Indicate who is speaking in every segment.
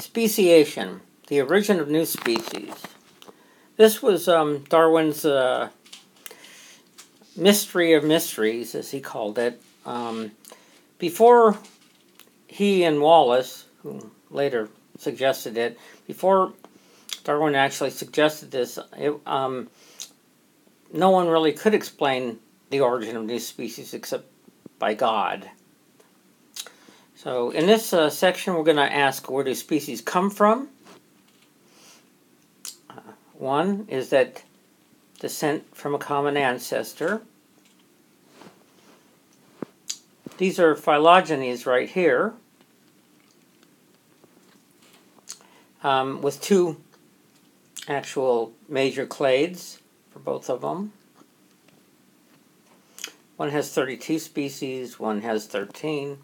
Speaker 1: Speciation, the origin of new species. This was Darwin's mystery of mysteries, as he called it. Before he and Wallace, who later suggested it, before Darwin actually suggested this, no one really could explain the origin of new species except by God. So in this section, we're going to ask, where do species come from? One is that descent from a common ancestor. These are phylogenies right here, with two actual major clades for both of them. One has 32 species, one has 13.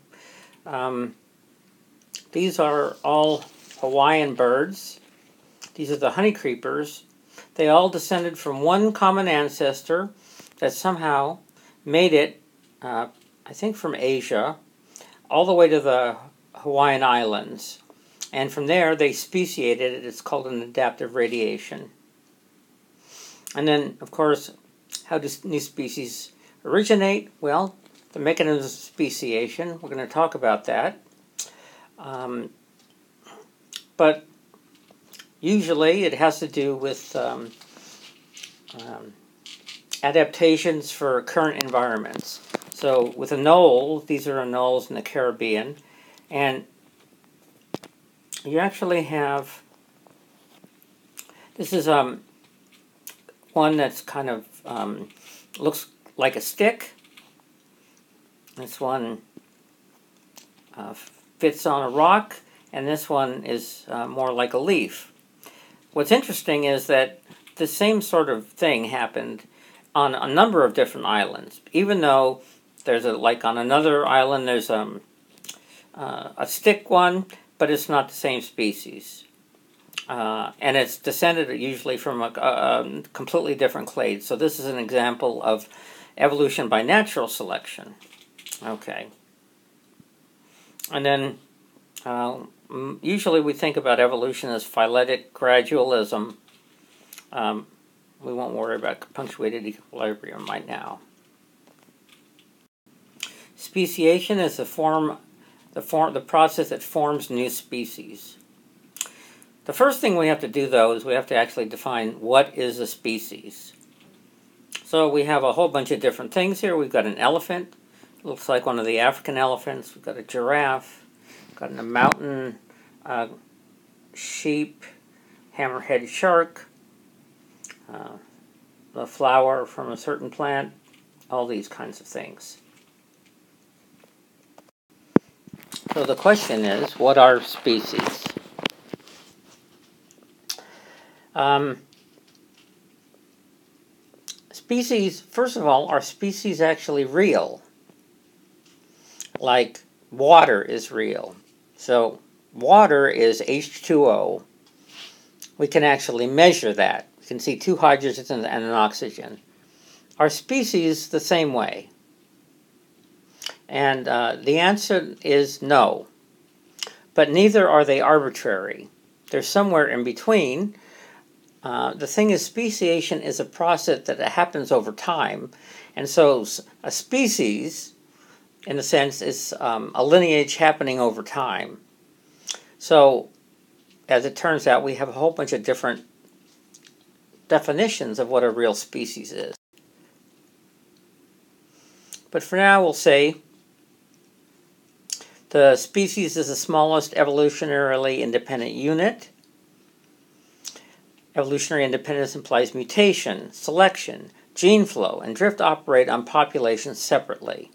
Speaker 1: These are all Hawaiian birds. These are the honey creepers. They all descended from one common ancestor that somehow made it, I think from Asia, all the way to the Hawaiian Islands. And from there they speciated it. It's called an adaptive radiation. And then, of course, how do new species originate? Well, the mechanism of speciation, we're going to talk about that. But usually it has to do with adaptations for current environments. So with anoles, these are anoles in the Caribbean, and you actually have, this is one that's kind of looks like a stick. This one fits on a rock, and this one is more like a leaf. What's interesting is that the same sort of thing happened on a number of different islands. Even though there's like on another island there's a stick one, but it's not the same species. And it's descended usually from a completely different clade. So this is an example of evolution by natural selection. Okay. And then usually we think about evolution as phyletic gradualism. We won't worry about punctuated equilibrium right now. Speciation is the process that forms new species. The first thing we have to do, though, is we have to actually define what is a species. So we have a whole bunch of different things here. We've got an elephant. Looks like one of the African elephants. We've got a giraffe. We've got a mountain sheep, hammerhead shark, the flower from a certain plant, all these kinds of things. So the question is, what are species? Species, first of all, are species actually real? Like water is real. So water is H2O. We can actually measure that. We can see two hydrogens and an oxygen. Are species the same way? And the answer is no. But neither are they arbitrary. They're somewhere in between. The thing is, speciation is a process that happens over time. And so a species, in a sense, is a lineage happening over time. So, as it turns out, we have a whole bunch of different definitions of what a real species is. But for now, we'll say the species is the smallest evolutionarily independent unit. Evolutionary independence implies mutation, selection, gene flow, and drift operate on populations separately.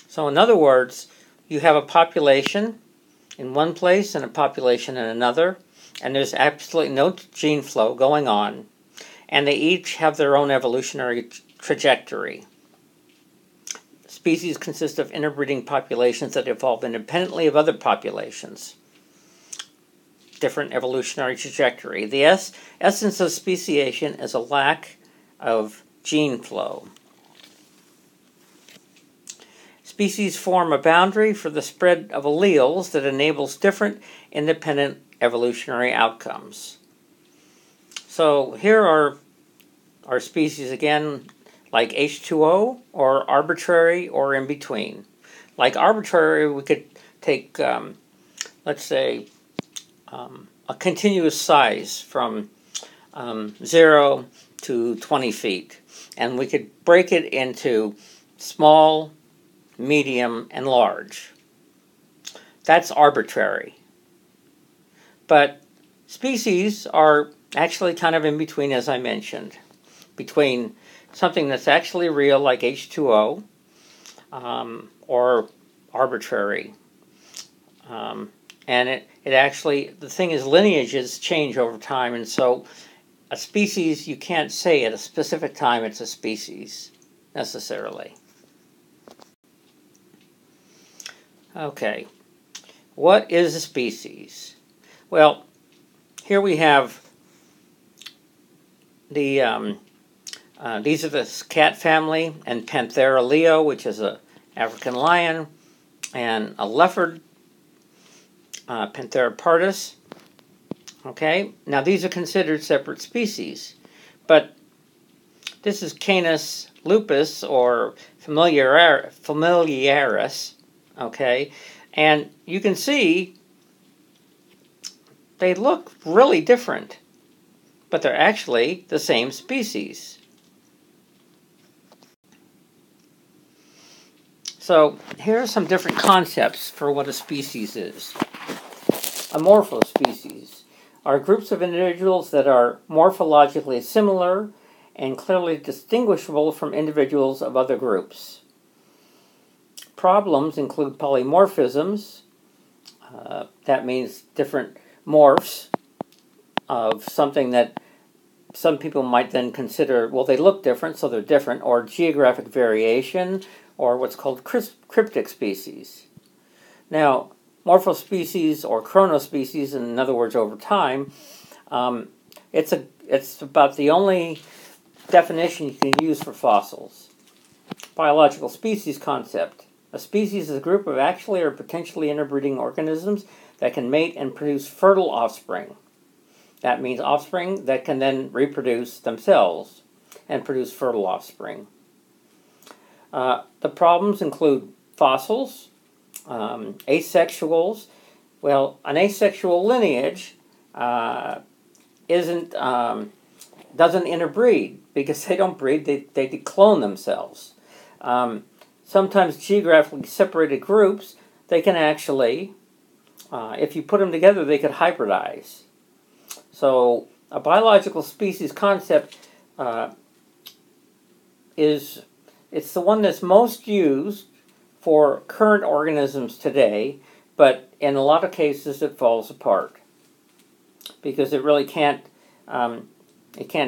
Speaker 1: So in other words, you have a population in one place and a population in another, and there's absolutely no gene flow going on, and they each have their own evolutionary trajectory. Species consist of interbreeding populations that evolve independently of other populations. Different evolutionary trajectory. The essence of speciation is a lack of gene flow. Species form a boundary for the spread of alleles that enables different independent evolutionary outcomes. So here are our species again, like H2O, or arbitrary, or in between. Like arbitrary, we could take, let's say, a continuous size from 0 to 20 feet. And we could break it into small, medium, and large. That's arbitrary. But species are actually kind of in between, as I mentioned, between something that's actually real, like H2O, or arbitrary. And it actually, the thing is, lineages change over time, and so a species, you can't say at a specific time it's a species, necessarily. Okay, what is a species? Well, here we have the, these are the cat family, and Panthera leo, which is an African lion, and a leopard, Panthera pardus. Okay, now these are considered separate species, but this is Canis lupus, or familiaris, okay, and you can see they look really different, but they're actually the same species. So here are some different concepts for what a species is. A morphospecies are groups of individuals that are morphologically similar and clearly distinguishable from individuals of other groups. Problems include polymorphisms, that means different morphs of something that some people might then consider, well, they look different, so they're different, or geographic variation, or what's called cryptic species. Now, morphospecies or chronospecies, in other words, over time, it's about the only definition you can use for fossils. Biological species concept. A species is a group of actually or potentially interbreeding organisms that can mate and produce fertile offspring. That means offspring that can then reproduce themselves and produce fertile offspring. The problems include fossils, asexuals. Well, an asexual lineage doesn't interbreed because they don't breed, they clone themselves. Sometimes geographically separated groups, they can actually, if you put them together, they could hybridize. So a biological species concept it's the one that's most used for current organisms today, but in a lot of cases it falls apart because it really can't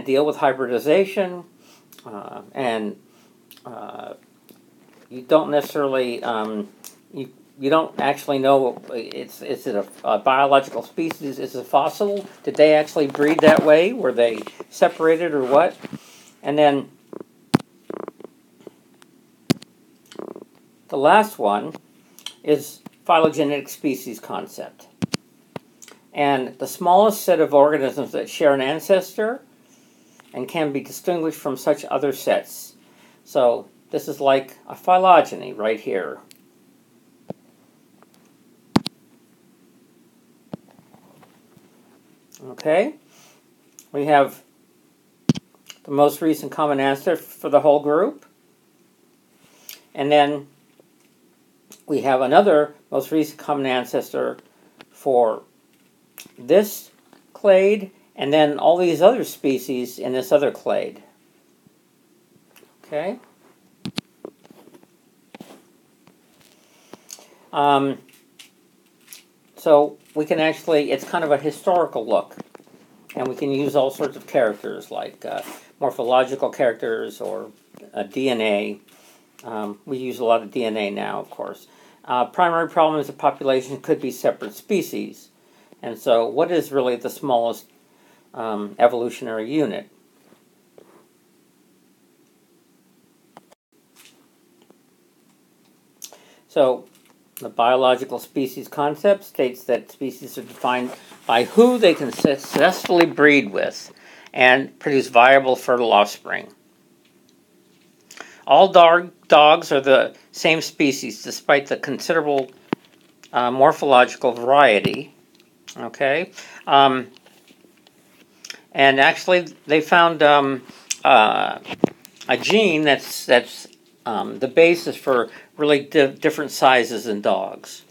Speaker 1: deal with hybridization, and you don't necessarily you don't actually know is it a biological species, is it a fossil, did they actually breed that way, were they separated or what? And then the last one is phylogenetic species concept. And the smallest set of organisms that share an ancestor and can be distinguished from such other sets. So this is like a phylogeny right here. Okay, we have the most recent common ancestor for the whole group. And then we have another most recent common ancestor for this clade, and then all these other species in this other clade. Okay? So we can actually, it's kind of a historical look, and we can use all sorts of characters like morphological characters or DNA. We use a lot of DNA now, of course. Primary problem is the population could be separate species. And so what is really the smallest evolutionary unit? So the biological species concept states that species are defined by who they can successfully breed with and produce viable fertile offspring. All dogs are the same species despite the considerable morphological variety. Okay, and actually they found a gene that's the basis for really different sizes in dogs.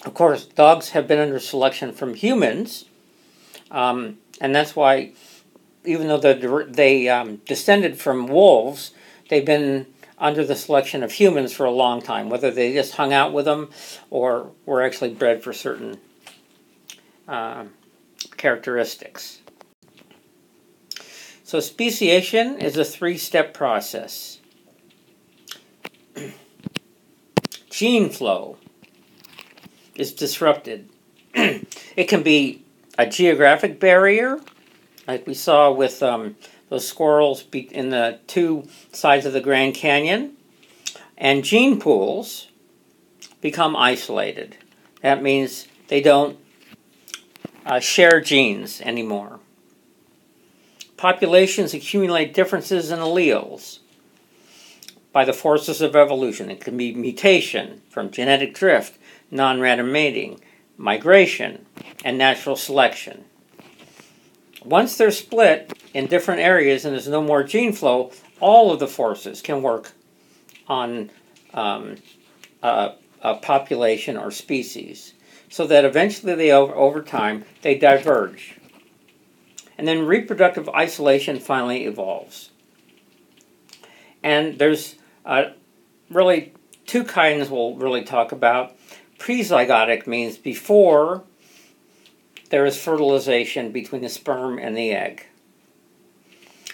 Speaker 1: Of course, dogs have been under selection from humans, and that's why, even though they descended from wolves, they've been under the selection of humans for a long time, whether they just hung out with them or were actually bred for certain characteristics. So speciation is a three-step process. Gene flow is disrupted. It can be a geographic barrier, like we saw with those squirrels in the two sides of the Grand Canyon, and gene pools become isolated. That means they don't share genes anymore. Populations accumulate differences in alleles by the forces of evolution. It can be mutation from genetic drift, non-random mating, migration, and natural selection. Once they're split in different areas and there's no more gene flow, all of the forces can work on a population or species, so that eventually they, over time, they diverge. And then reproductive isolation finally evolves. And there's really two kinds we'll really talk about. Prezygotic means before there is fertilization between the sperm and the egg.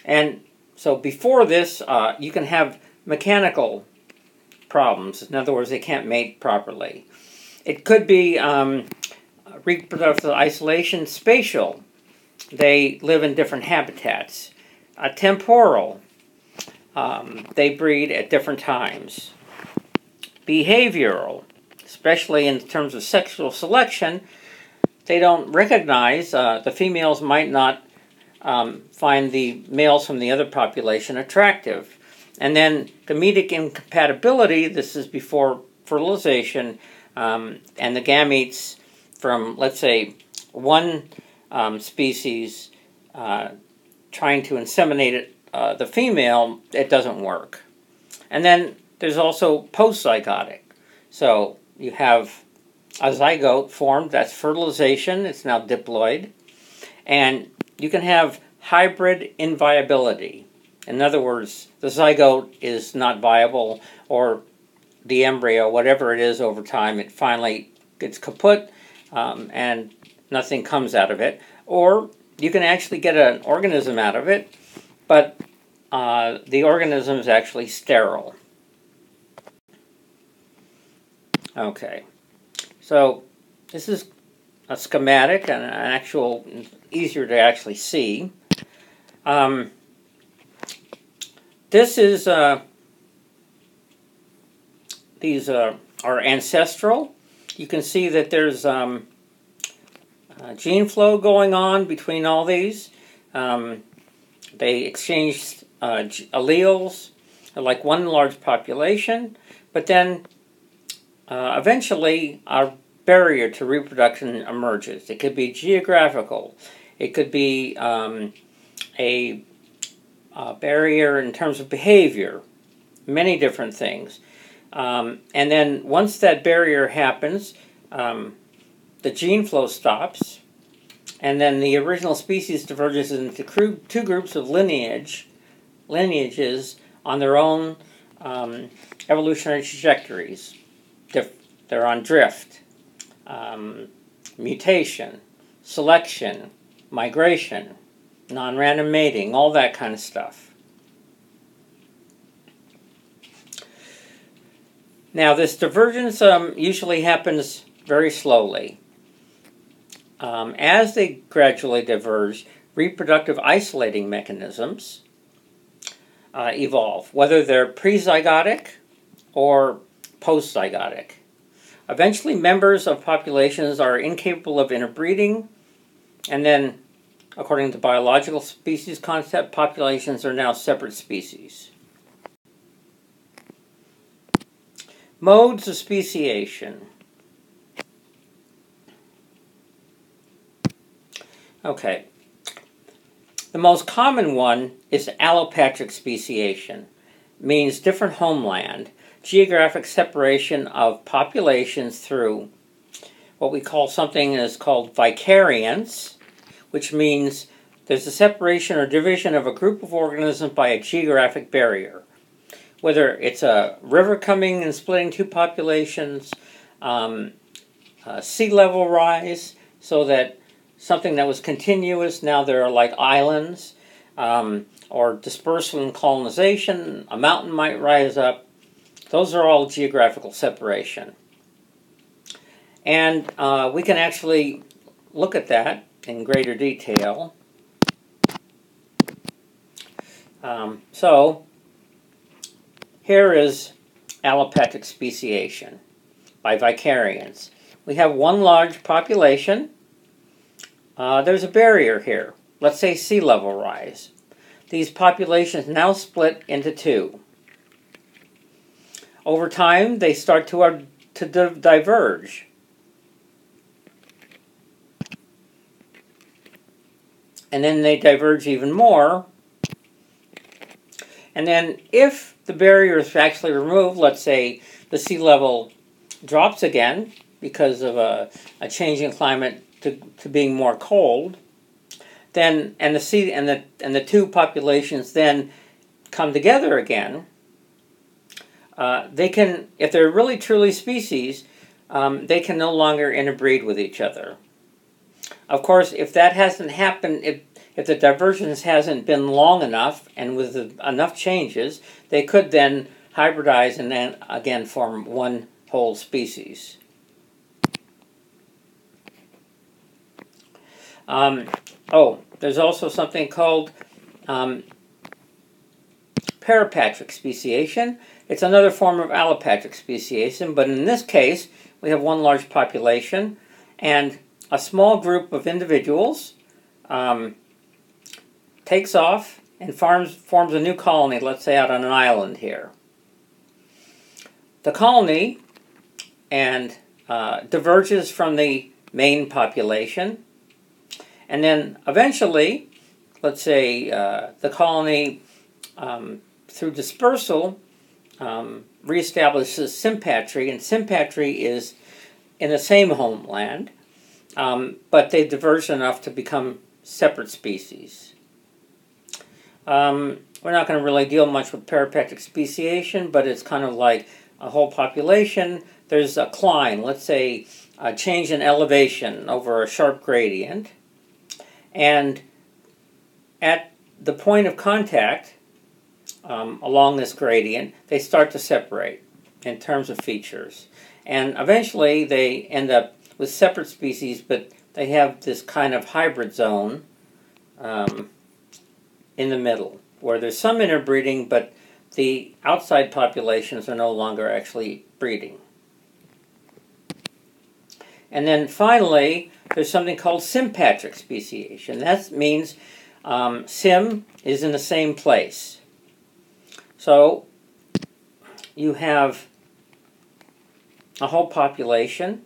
Speaker 1: And so before this, you can have mechanical problems. In other words, they can't mate properly. It could be reproductive isolation, spatial. They live in different habitats. Temporal. They breed at different times. Behavioral, especially in terms of sexual selection, they don't recognize, the females might not find the males from the other population attractive. And then gametic incompatibility, this is before fertilization, and the gametes from, let's say, one species trying to inseminate the female, it doesn't work. And then there's also postzygotic. So you have a zygote formed, that's fertilization, it's now diploid. And you can have hybrid inviability. In other words, the zygote is not viable, or the embryo, whatever it is over time, it finally gets kaput and nothing comes out of it. Or you can actually get an organism out of it, but the organism is actually sterile. Okay, so this is a schematic and an actual, easier to actually see. This is, these are ancestral. You can see that there's gene flow going on between all these. They exchange alleles, like one large population, but then eventually a barrier to reproduction emerges. It could be geographical. It could be a barrier in terms of behavior, many different things. And then once that barrier happens, the gene flow stops, and then the original species diverges into two groups of lineages on their own evolutionary trajectories. They're on drift, mutation, selection, migration, non-random mating, all that kind of stuff. Now, this divergence usually happens very slowly. As they gradually diverge, reproductive isolating mechanisms evolve, whether they're prezygotic or post-zygotic. Eventually, members of populations are incapable of interbreeding, and then, according to the biological species concept, populations are now separate species. Modes of speciation. Okay. The most common one is allopatric speciation. Means different homeland, geographic separation of populations through what we call something is called vicariance, which means there's a separation or division of a group of organisms by a geographic barrier. Whether it's a river coming and splitting two populations, sea level rise, so that something that was continuous, now there are like islands, or dispersal and colonization, a mountain might rise up. Those are all geographical separation. And we can actually look at that in greater detail. So here is allopatric speciation by vicariance. We have one large population. There's a barrier here. Let's say sea level rise. These populations now split into two. Over time, they start to diverge. And then they diverge even more. And then if the barrier is actually removed, let's say the sea level drops again because of a change in climate to being more cold, then and the two populations then come together again. They can, if they're really truly species, they can no longer interbreed with each other. Of course, if that hasn't happened, if the divergence hasn't been long enough and with enough changes, they could then hybridize and then again form one whole species. There's also something called parapatric speciation. It's another form of allopatric speciation, but in this case, we have one large population, and a small group of individuals takes off and forms a new colony, let's say out on an island here. The colony diverges from the main population, and then eventually, let's say the colony, through dispersal, reestablishes sympatry, and sympatry is in the same homeland, but they diverge enough to become separate species. We're not going to really deal much with parapatric speciation, but it's kind of like a whole population. There's a climb, let's say a change in elevation over a sharp gradient, and at the point of contact along this gradient, they start to separate in terms of features. And eventually they end up with separate species, but they have this kind of hybrid zone in the middle, where there's some interbreeding, but the outside populations are no longer actually breeding. And then finally, there's something called sympatric speciation. That means sim is in the same place. So you have a whole population.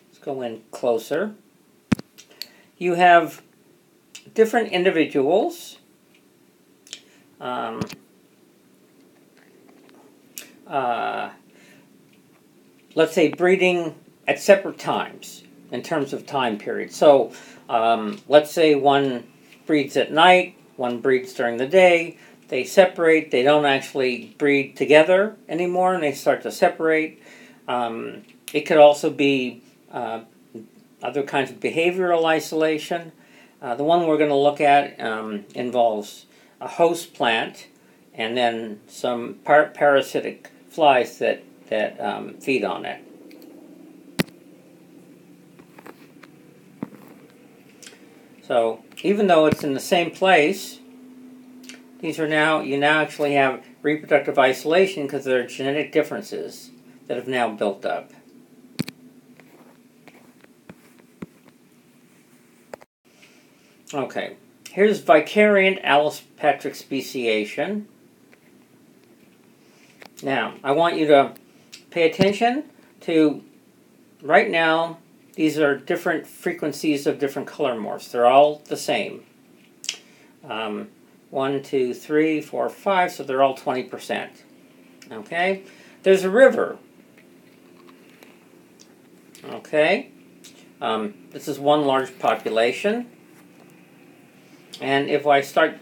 Speaker 1: Let's go in closer. You have different individuals. Let's say breeding at separate times in terms of time period. So let's say one breeds at night, one breeds during the day. They separate. They don't actually breed together anymore, and they start to separate. It could also be other kinds of behavioral isolation. The one we're going to look at involves a host plant and then some parasitic flies that feed on it. So even though it's in the same place, These are now, you now actually have reproductive isolation because there are genetic differences that have now built up. Okay, here's vicariant allopatric speciation. Now, I want you to pay attention to, right now, these are different frequencies of different color morphs. They're all the same. 1, 2, 3, 4, 5, so they're all 20%. Okay? There's a river. Okay? This is one large population. And if I start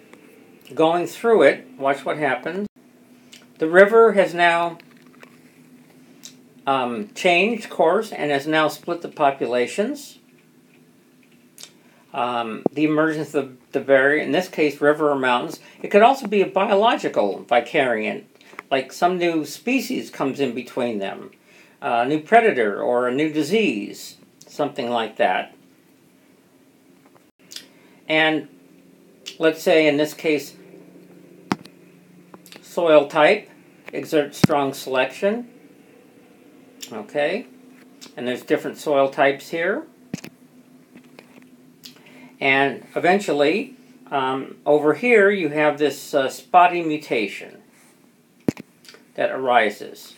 Speaker 1: going through it, watch what happens. The river has now changed course and has now split the populations. The emergence of the variant, in this case river or mountains. It could also be a biological vicariant, like some new species comes in between them. A new predator or a new disease, something like that. And let's say in this case, soil type exerts strong selection. Okay, and there's different soil types here. And eventually, over here you have this spotty mutation that arises.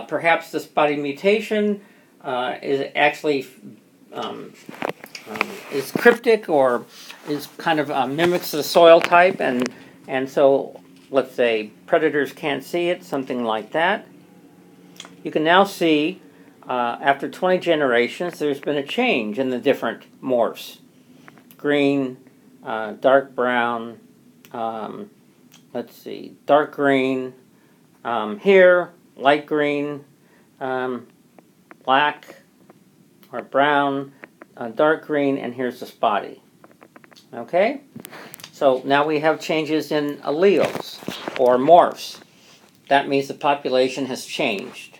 Speaker 1: Perhaps the spotty mutation is actually is cryptic or is kind of mimics the soil type, and so let's say predators can't see it, something like that. You can now see after 20 generations there's been a change in the different morphs. Green, dark brown, let's see, dark green, here light green, black or brown, dark green, and here's the spotty. Okay? So now we have changes in alleles or morphs. That means the population has changed.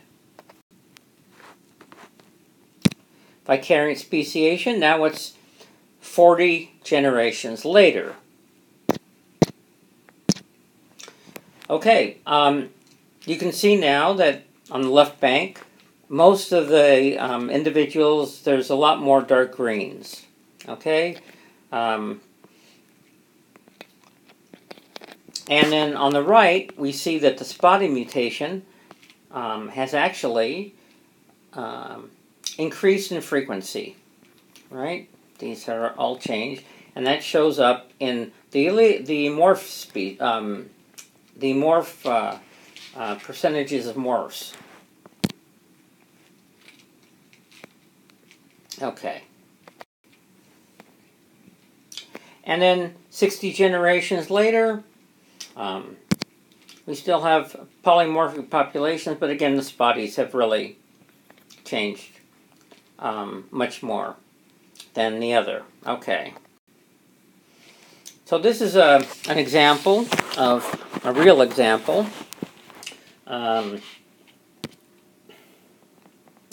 Speaker 1: Vicariant speciation, now it's 40 generations later. Okay, you can see now that on the left bank, most of the individuals, there's a lot more dark greens. Okay? And then on the right, we see that the spotty mutation has actually increased in frequency. Right? These are all changed, and that shows up in the morph percentages of morphs. Okay. And then 60 generations later, we still have polymorphic populations, but again, the spotties have really changed much more than the other. Okay. So this is an example of a real example.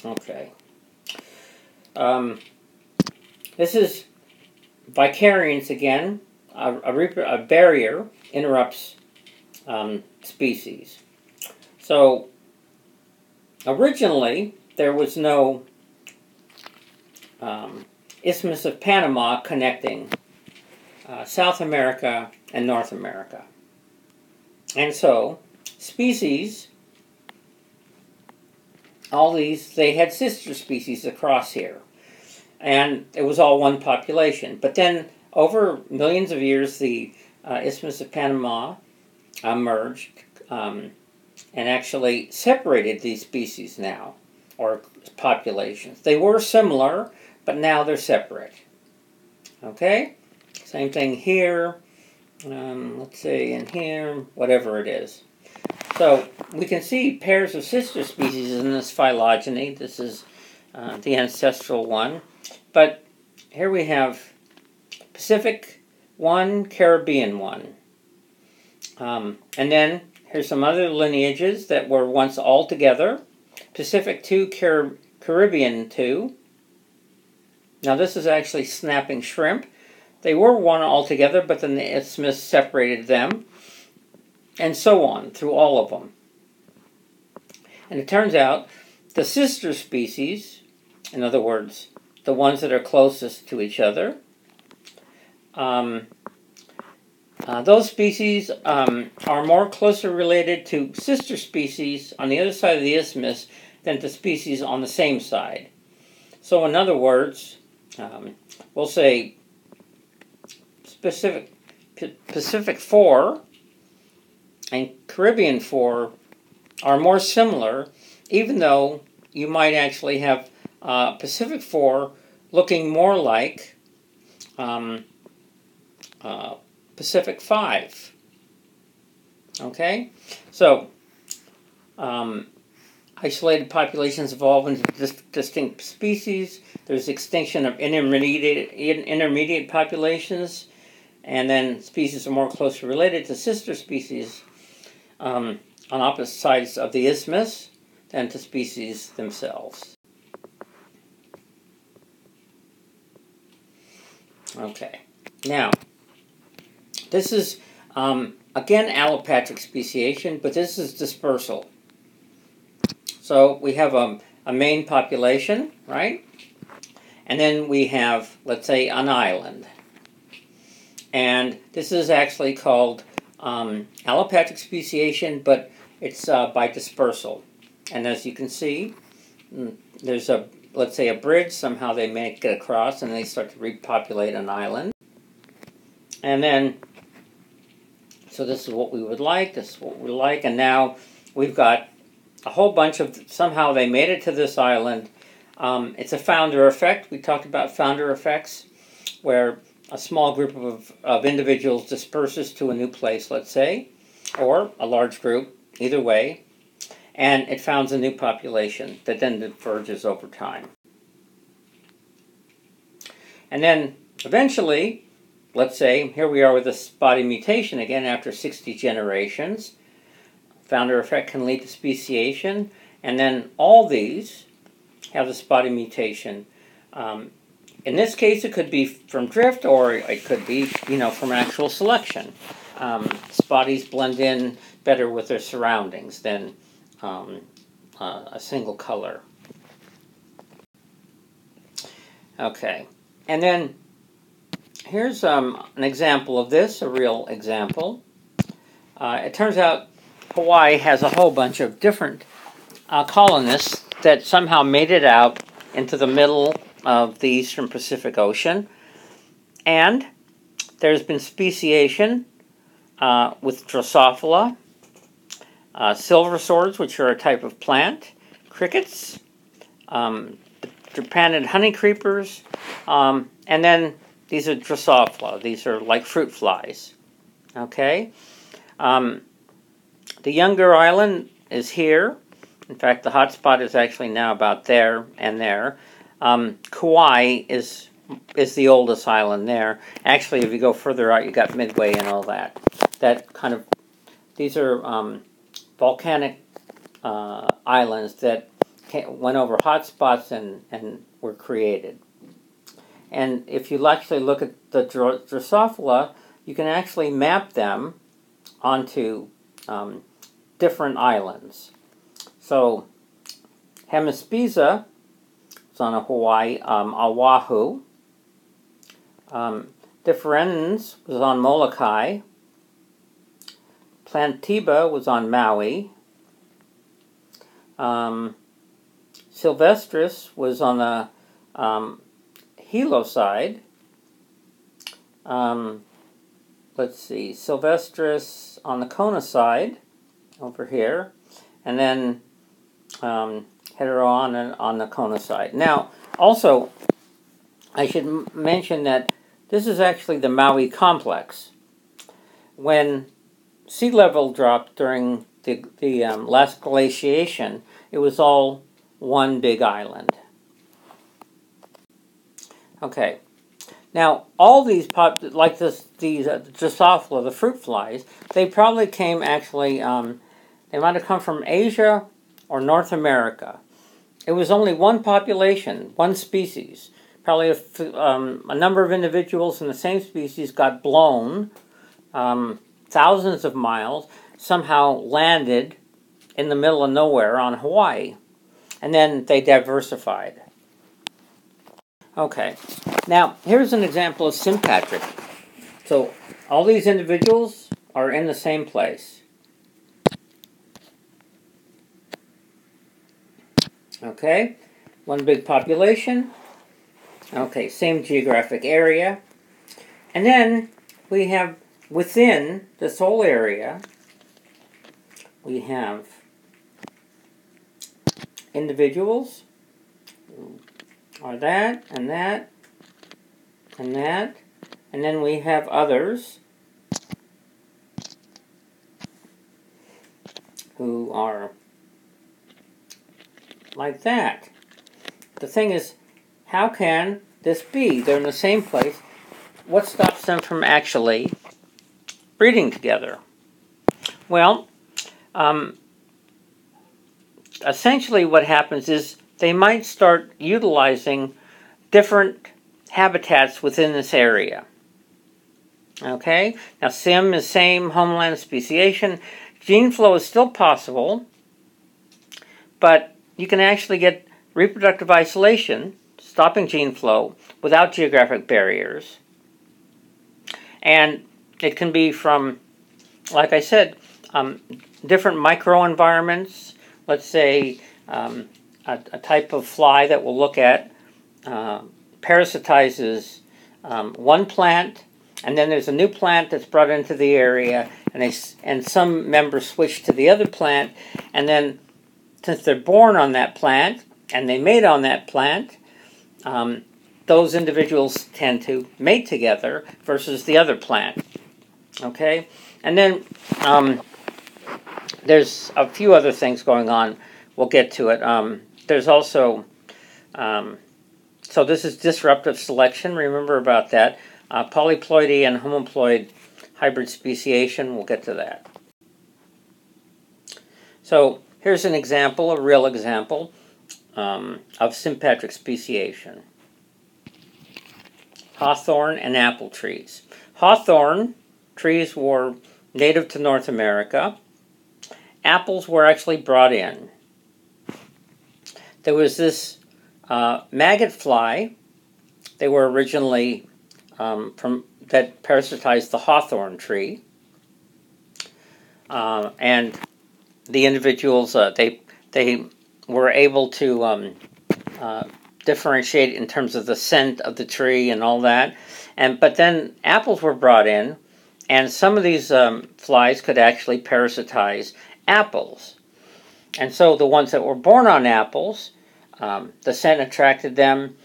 Speaker 1: Okay. This is vicariance again. A barrier interrupts species. So originally there was no Isthmus of Panama connecting South America and North America. And so species, all these, they had sister species across here. And it was all one population. But then over millions of years, the Isthmus of Panama merged and actually separated these species now, or populations. They were similar, but now they're separate. Okay? Same thing here. Let's say in here, whatever it is. So we can see pairs of sister species in this phylogeny. This is the ancestral one. But here we have Pacific one, Caribbean one. And then here's some other lineages that were once all together. Pacific 2, Caribbean 2. Now this is actually snapping shrimp. they were one altogether, but then the isthmus separated them, and so on through all of them. And it turns out the sister species, in other words, the ones that are closest to each other, those species are more closely related to sister species on the other side of the isthmus than to species on the same side. So in other words, we'll say Pacific 4 and Caribbean 4 are more similar, even though you might actually have Pacific 4 looking more like Pacific 5. Okay? So, isolated populations evolve into distinct species. There's extinction of intermediate populations, and then species are more closely related to sister species on opposite sides of the isthmus than to species themselves. Okay, now, this is, again, allopatric speciation, but this is dispersal. So we have a main population, right? And then we have, let's say, an island. And this is actually called allopatric speciation, but it's by dispersal. And as you can see, there's let's say a bridge, somehow they make it across and they start to repopulate an island. And then, so this is what we would like, this is what we like, and now we've got a whole bunch of, somehow they made it to this island. It's a founder effect. We talked about founder effects, where a small group of individuals disperses to a new place, let's say, or a large group, either way, and it founds a new population that then diverges over time. And then, eventually, let's say, here we are with a spotty mutation again after 60 generations. Founder effect can lead to speciation, and then all these have the spotty mutation. In this case, it could be from drift, or it could be, from actual selection. Spotties blend in better with their surroundings than a single color. Okay, and then here's an example of this, a real example. It turns out Hawaii has a whole bunch of different colonists that somehow made it out into the middle of the eastern Pacific Ocean. And there's been speciation with Drosophila, silver swords, which are a type of plant, crickets, Japanid honey creepers, and then these are Drosophila. These are like fruit flies. Okay? The younger island is here. In fact, the hot spot is actually now about there and there. Kauai is the oldest island there. Actually, if you go further out, you got Midway and all that. These are volcanic islands that went over hot spots and were created. And if you actually look at the Drosophila, you can actually map them onto different islands. So, Hemispeza is on Hawaii, Oahu. Differens was on Molokai. Plantiba was on Maui. Sylvestris was on the Hilo side. Let's see, Sylvestris on the Kona side, over here, and then Hetero on the Kona side. Now, also, I should mention that this is actually the Maui complex. When sea level dropped during the last glaciation, it was all one big island. Okay. Now, all these, like these Drosophila, the fruit flies, they probably came actually, they might have come from Asia or North America. It was only one population, one species, probably a number of individuals in the same species got blown thousands of miles, somehow landed in the middle of nowhere on Hawaii, and then they diversified. Okay, now here's an example of sympatric. So all these individuals are in the same place. Okay, one big population. Okay, same geographic area. And then we have within this whole area, we have individuals who are that, and that, and that. And then we have others who are like that. The thing is, how can this be? They're in the same place. What stops them from actually breeding together? Well, essentially what happens is they might start utilizing different habitats within this area. Okay? Now, SIM is same, homeland speciation. Gene flow is still possible, but you can actually get reproductive isolation, stopping gene flow, without geographic barriers. And it can be from, like I said, different microenvironments. Let's say a type of fly that we'll look at parasitizes one plant, and then there's a new plant that's brought into the area, and some members switch to the other plant, and then since they're born on that plant and they mate on that plant, those individuals tend to mate together versus the other plant. Okay, and then there's a few other things going on. We'll get to it. There's also so this is disruptive selection. Remember about that. Polyploidy and homoploid hybrid speciation. We'll get to that. So here's an example, a real example of sympatric speciation. Hawthorn and apple trees. Hawthorn trees were native to North America. Apples were actually brought in. There was this maggot fly. They were originally that parasitized the hawthorn tree, and the individuals they were able to differentiate in terms of the scent of the tree and all that, but then apples were brought in, and some of these flies could actually parasitize apples, and so the ones that were born on apples, the scent attracted them.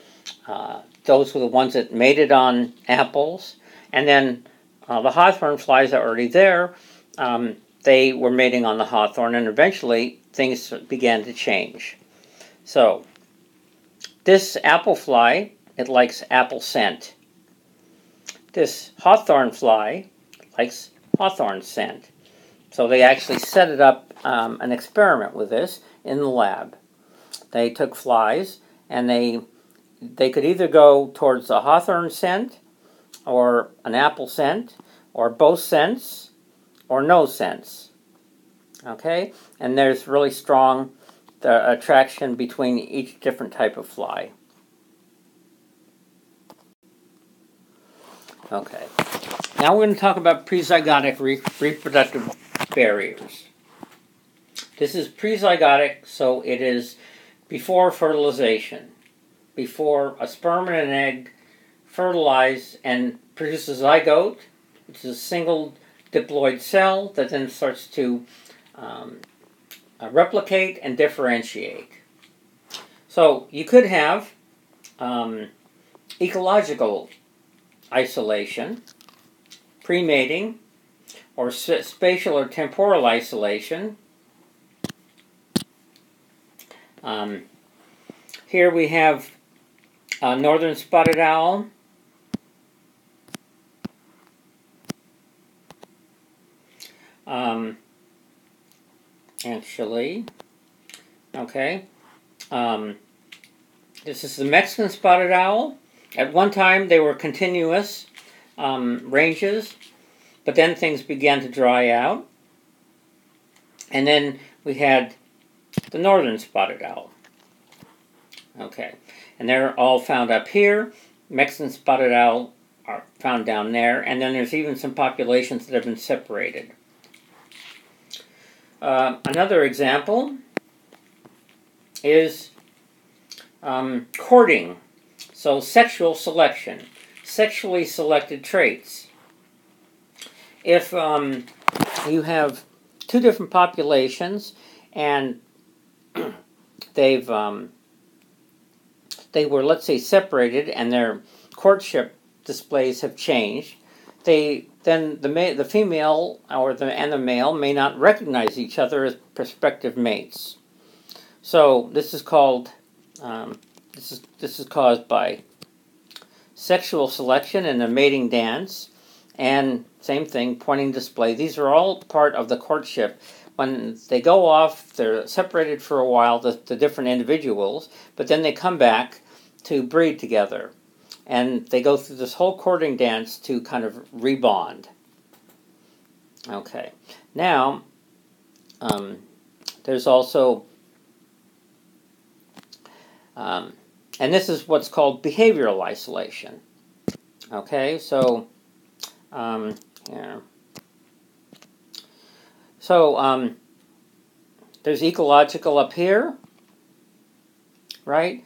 Speaker 1: Those were the ones that mated on apples, and then the hawthorn flies that were already there, they were mating on the hawthorn, and eventually things began to change. So this apple fly, it likes apple scent. This hawthorn fly likes hawthorn scent. So they actually set it up an experiment with this in the lab. They took flies, and they could either go towards a hawthorn scent, or an apple scent, or both scents, or no scents. Okay? And there's really strong attraction between each different type of fly. Okay. Now we're going to talk about prezygotic reproductive barriers. This is prezygotic, so it is before fertilization. Before a sperm and an egg fertilize and produce a zygote, which is a single diploid cell that then starts to replicate and differentiate. So you could have ecological isolation, pre-mating, or spatial or temporal isolation. Here we have northern spotted owl. Actually, okay. This is the Mexican spotted owl. At one time, they were continuous ranges, but then things began to dry out. And then we had the northern spotted owl. Okay, and they're all found up here. Mexican spotted owl are found down there, and then there's even some populations that have been separated. Another example is courting, so sexual selection, sexually selected traits. If you have two different populations and they were, let's say, separated and their courtship displays have changed, then the female and the male may not recognize each other as prospective mates. So this is called this is caused by sexual selection in the mating dance, and same thing, pointing display. These are all part of the courtship. When they go off, they're separated for a while, the different individuals, but then they come back to breed together. And they go through this whole courting dance to kind of rebond. Okay. Now, there's also, and this is what's called behavioral isolation. Okay, so, here. So, there's ecological up here, right?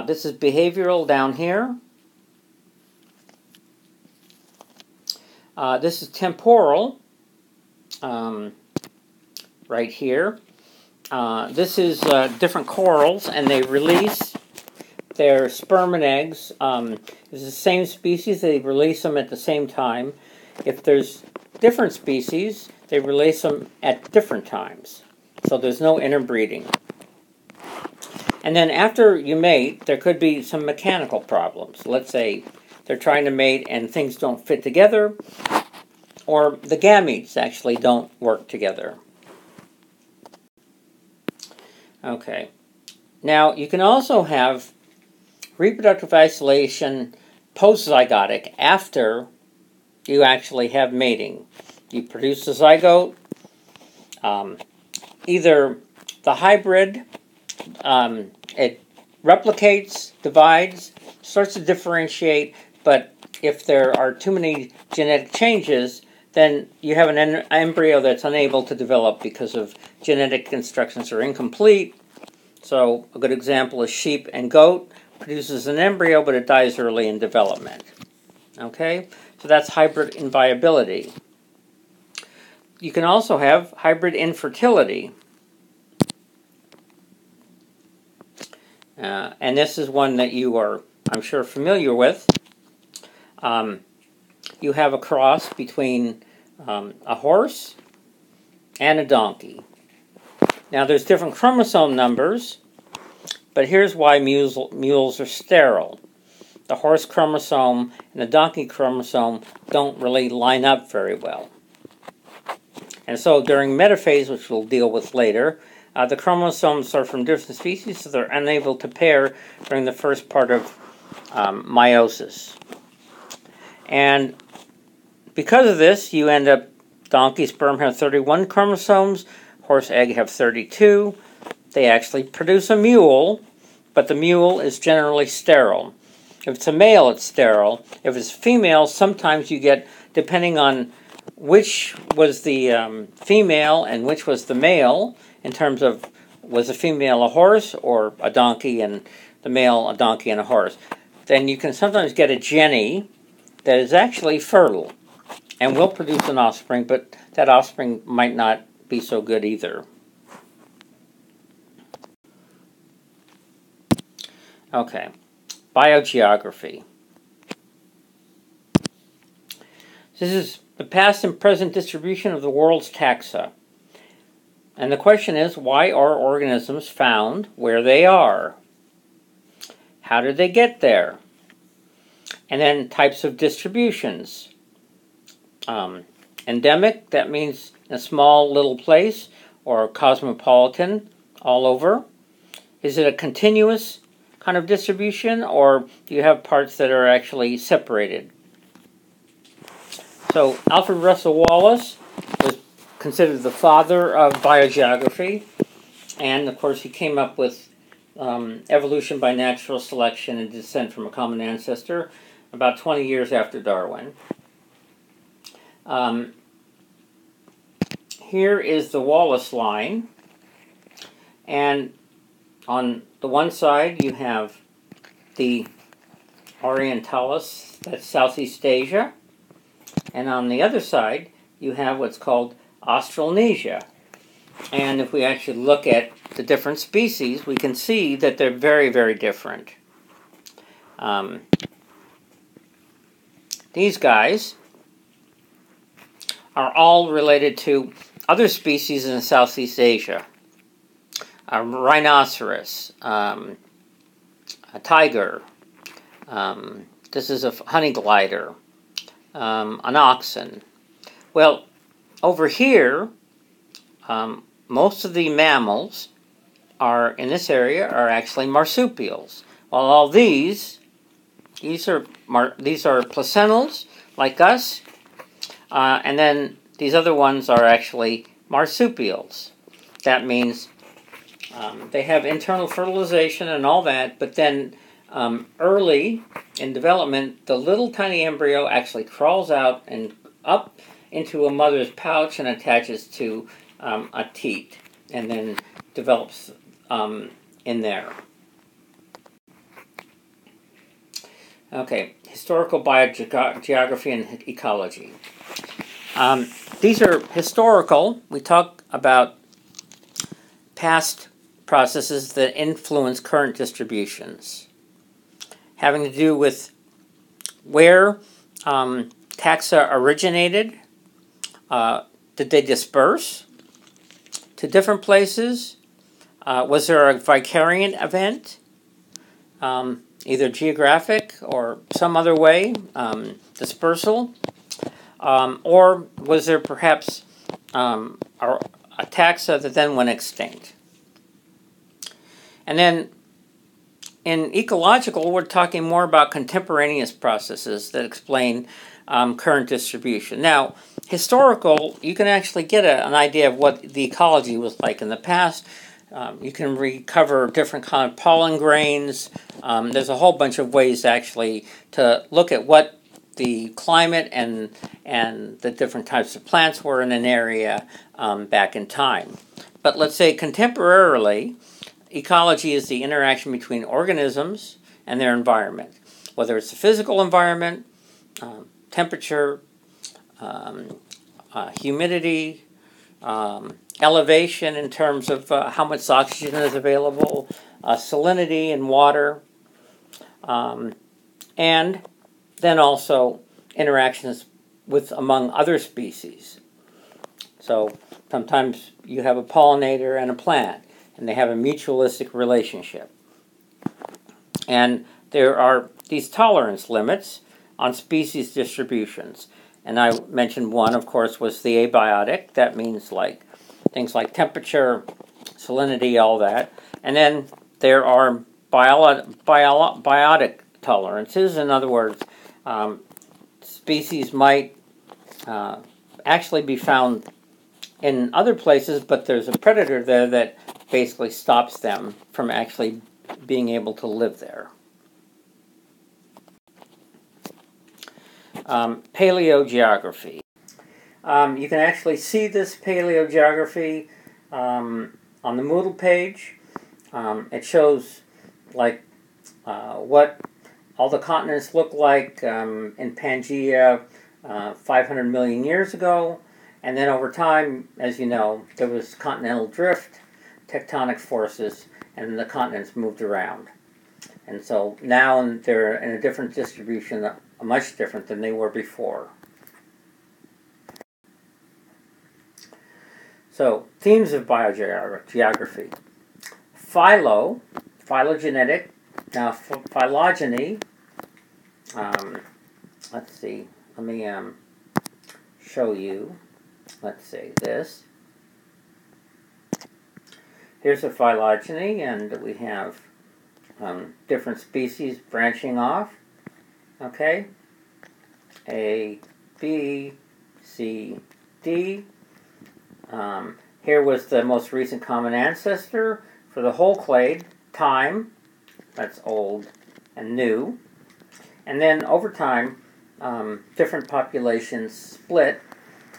Speaker 1: This is behavioral down here. This is temporal, right here. This is different corals, and they release their sperm and eggs. It's the same species, they release them at the same time. If there's different species, they release them at different times. So there's no interbreeding. And then after you mate, there could be some mechanical problems. Let's say they're trying to mate and things don't fit together, or the gametes actually don't work together. Okay. Now, you can also have reproductive isolation post-zygotic after you actually have mating. You produce a zygote, either the hybrid, it replicates, divides, starts to differentiate, but if there are too many genetic changes, then you have an embryo that's unable to develop because of genetic instructions are incomplete. So a good example is sheep and goat, produces an embryo, but it dies early in development. Okay, so that's hybrid inviability. You can also have hybrid infertility. And this is one that you are, I'm sure, familiar with. You have a cross between a horse and a donkey. Now, there's different chromosome numbers, but here's why mules are sterile. The horse chromosome and the donkey chromosome don't really line up very well. And so during metaphase, which we'll deal with later, the chromosomes are from different species, so they're unable to pair during the first part of meiosis. And because of this, you end up, donkey sperm have 31 chromosomes, horse egg have 32. They actually produce a mule, but the mule is generally sterile. If it's a male, it's sterile. If it's female, sometimes you get, depending on which was the female and which was the male, in terms of was the female a horse or a donkey and the male a donkey and a horse, then you can sometimes get a jenny that is actually fertile and will produce an offspring, but that offspring might not be so good either. Okay, biogeography. This is the past and present distribution of the world's taxa. And the question is, why are organisms found where they are? How did they get there? And then types of distributions. Endemic, that means in a small little place, or cosmopolitan, all over. Is it a continuous kind of distribution, or do you have parts that are actually separated? So Alfred Russel Wallace was considered the father of biogeography, and of course he came up with evolution by natural selection and descent from a common ancestor about 20 years after Darwin. Here is the Wallace line, and on the one side you have the Orientalis, that's Southeast Asia, and on the other side you have what's called Australasia. And if we actually look at the different species, we can see that they're very, very different. These guys are all related to other species in Southeast Asia. A rhinoceros, a tiger, this is a honey glider, an oxen. Well, over here, most of the mammals are in this area are actually marsupials. While all these are placentals like us, and then these other ones are actually marsupials. That means they have internal fertilization and all that, but then early in development, the little tiny embryo actually crawls out and up into a mother's pouch and attaches to a teat, and then develops in there. Okay, historical biogeography and ecology. These are historical. We talk about past processes that influence current distributions, having to do with where taxa originated. Did they disperse to different places? Was there a vicariant event, either geographic or some other way, dispersal? Or was there perhaps a taxa that then went extinct? And then in ecological, we're talking more about contemporaneous processes that explain current distribution. Now, historical, you can actually get an idea of what the ecology was like in the past. You can recover different kind of pollen grains. There's a whole bunch of ways actually to look at what the climate and the different types of plants were in an area back in time. But let's say contemporarily, ecology is the interaction between organisms and their environment, whether it's the physical environment, temperature, humidity, elevation in terms of how much oxygen is available, salinity in water, and then also interactions among other species. So sometimes you have a pollinator and a plant, and they have a mutualistic relationship. And there are these tolerance limits on species distributions. And I mentioned one, of course, was the abiotic. That means like things like temperature, salinity, all that. And then there are biotic tolerances. In other words, species might actually be found in other places, but there's a predator there that basically stops them from actually being able to live there. Paleogeography. You can actually see this paleogeography on the Moodle page. It shows like what all the continents look like in Pangaea 500 million years ago. And then over time, as you know, there was continental drift, tectonic forces, and the continents moved around. And so now they're in a different distribution, much different than they were before. So, themes of biogeography. Phylogenetic, phylogeny. Let's see, let me show you. Let's see, this. Here's a phylogeny, and we have different species branching off. Okay, A, B, C, D. Here was the most recent common ancestor for the whole clade, time, that's old and new. And then over time, different populations split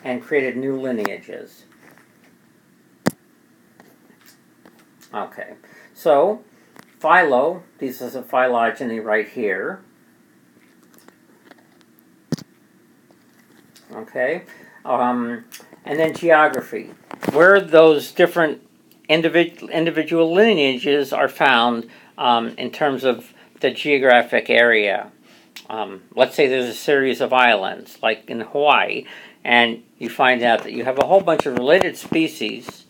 Speaker 1: and created new lineages. Okay, so philo, this is a phylogeny right here. Okay, and then geography, where those different individual lineages are found in terms of the geographic area. Let's say there's a series of islands, like in Hawaii, and you find out that you have a whole bunch of related species,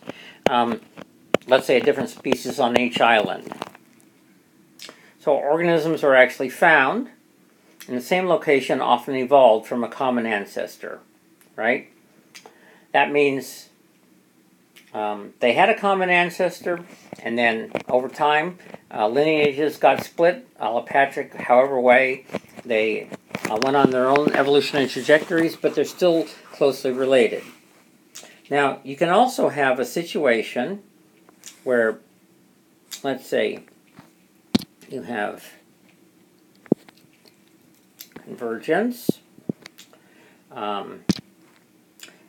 Speaker 1: let's say a different species on each island. So organisms are actually found in the same location, often evolved from a common ancestor, right? That means they had a common ancestor, and then over time, lineages got split, allopatric, however way. They went on their own evolutionary trajectories, but they're still closely related. Now, you can also have a situation where, let's say, you have convergence,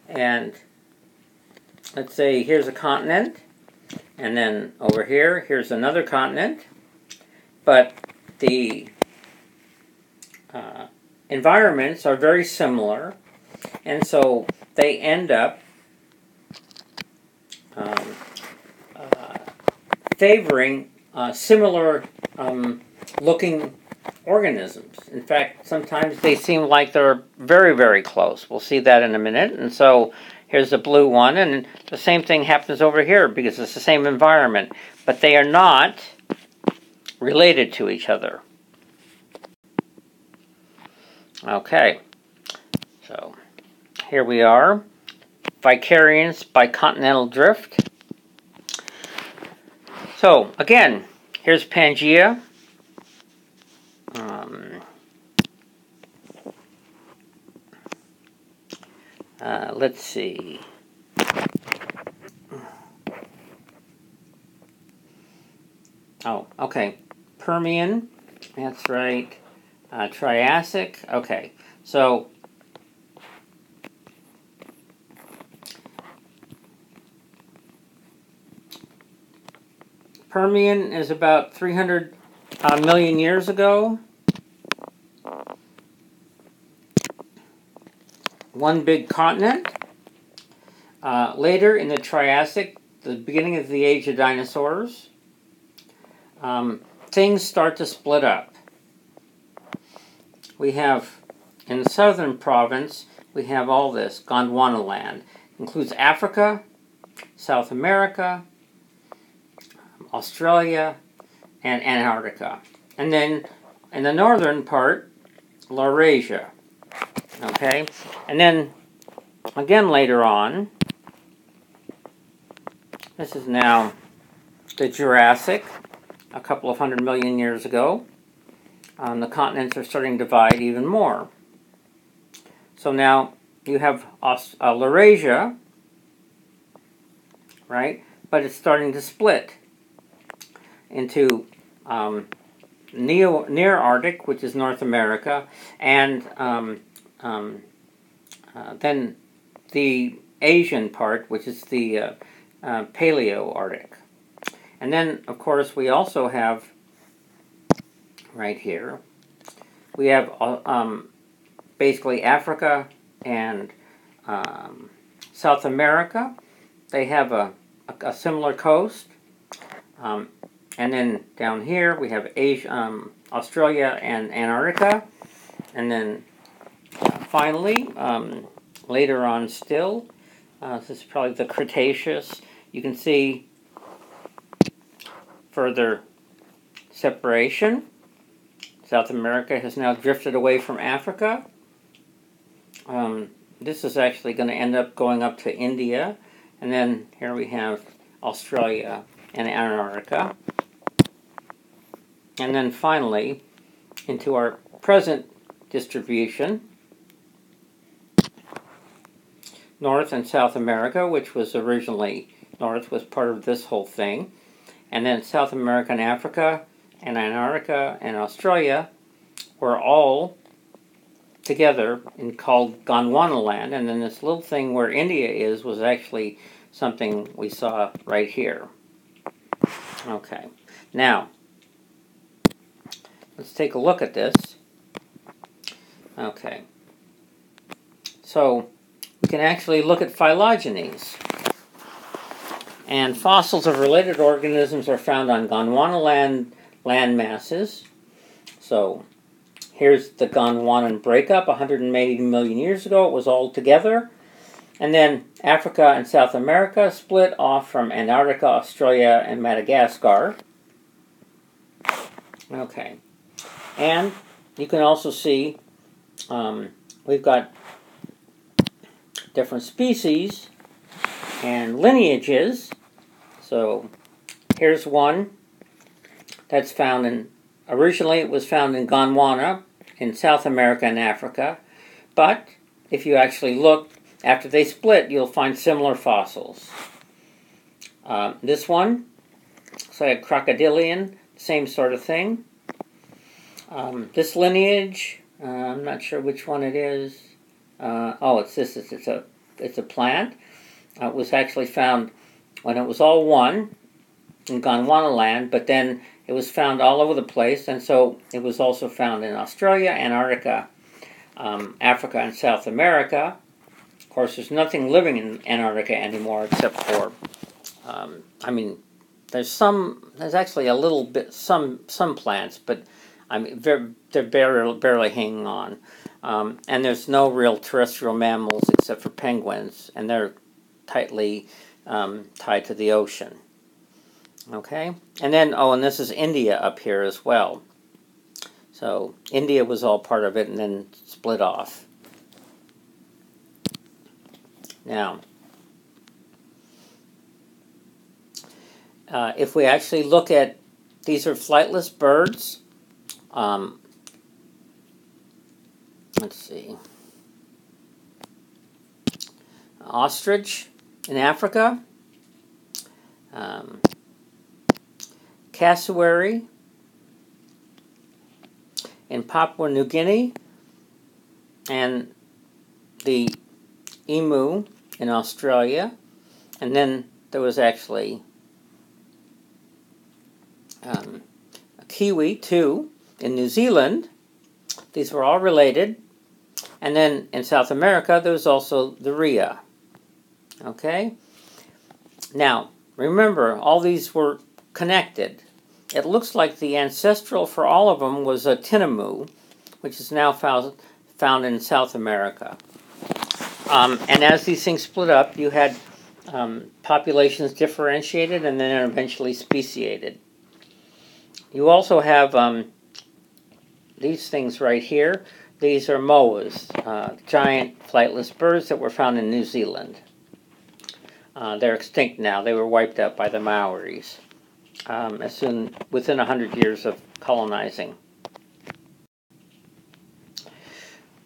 Speaker 1: and let's say here's a continent, and then over here, here's another continent, but the environments are very similar, and so they end up favoring similar looking organisms. In fact, sometimes they seem like they're very, very close. We'll see that in a minute. And so here's the blue one, and the same thing happens over here because it's the same environment. But they are not related to each other. Okay, so here we are. Vicariance by continental drift. So, again, here's Pangaea. Let's see. Oh, okay. Permian, that's right. Triassic, okay. So, Permian is about 300 million years ago. One big continent. Later in the Triassic, the beginning of the age of dinosaurs, things start to split up. We have, in the southern province, we have all this, Gondwana land. Includes Africa, South America, Australia, and Antarctica. And then in the northern part, Laurasia. Okay? And then, again later on, this is now the Jurassic, a couple of 100 million years ago. The continents are starting to divide even more. So now you have Laurasia, right? But it's starting to split into near Arctic, which is North America, and then the Asian part, which is the Paleo-Arctic. And then, of course, we also have, right here, we have basically Africa and South America. They have a similar coast. And then down here we have Asia, Australia and Antarctica. And then finally, later on still, this is probably the Cretaceous. You can see further separation. South America has now drifted away from Africa. This is actually going to end up going up to India. And then here we have Australia and Antarctica. And then finally, into our present distribution, North and South America, which was originally, North was part of this whole thing, and then South America and Africa and Antarctica and Australia were all together and called Gondwana land, and then this little thing where India is was actually something we saw right here. Okay, now let's take a look at this. Okay, so we can actually look at phylogenies. And fossils of related organisms are found on Gondwana land masses. So here's the Gondwanan breakup 180 million years ago. It was all together. And then Africa and South America split off from Antarctica, Australia, and Madagascar. Okay. And you can also see we've got different species and lineages. So here's one that's found in, originally it was found in Gondwana in South America and Africa, but if you actually look after they split, you'll find similar fossils. This one looks like a crocodilian, same sort of thing. This lineage, I'm not sure which one it is. It's this. It's a plant. It was actually found when it was all one in Gondwana land, but then it was found all over the place, and so it was also found in Australia, Antarctica, Africa, and South America. Of course, there's nothing living in Antarctica anymore except for, there's actually a little bit, some plants, but they're barely hanging on. And there's no real terrestrial mammals except for penguins, and they're tightly tied to the ocean. Okay? And then, and this is India up here as well. So India was all part of it and then split off. Now, if we actually look at, these are flightless birds. Let's see. Ostrich in Africa. Cassowary in Papua New Guinea. And the emu in Australia. And then there was actually a kiwi, too, in New Zealand. These were all related. And then in South America, there was also the rhea. Okay? Now, remember, all these were connected. It looks like the ancestral for all of them was a tinamou, which is now found in South America. And as these things split up, you had populations differentiated and then eventually speciated. You also have these things right here. These are moas, giant flightless birds that were found in New Zealand. They're extinct now. They were wiped out by the Maoris within 100 years of colonizing.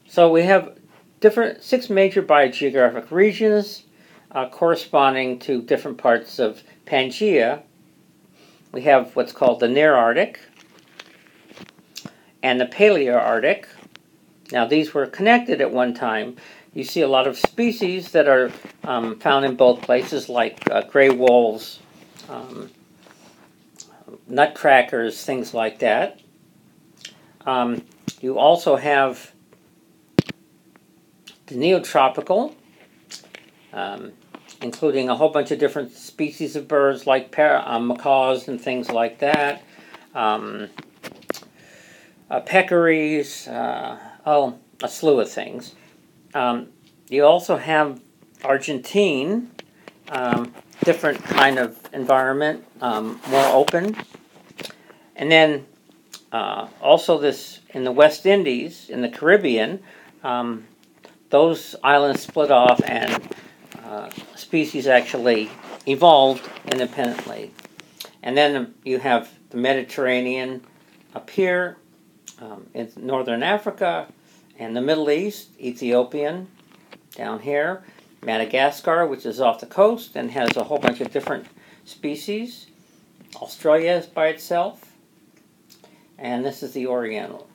Speaker 1: So we have 6 major biogeographic regions corresponding to different parts of Pangaea. We have what's called the Nearctic and the Paleoarctic. Now these were connected at one time. You see a lot of species that are found in both places, like gray wolves, nutcrackers, things like that. You also have the Neotropical, including a whole bunch of different species of birds like macaws and things like that. Peccaries, a slew of things. You also have Argentine, different kind of environment, more open. And then also this in the West Indies, in the Caribbean, those islands split off and species actually evolved independently. And then you have the Mediterranean, up here in northern Africa and the Middle East, Ethiopian down here, Madagascar, which is off the coast and has a whole bunch of different species. Australia is by itself, and this is the Oriental.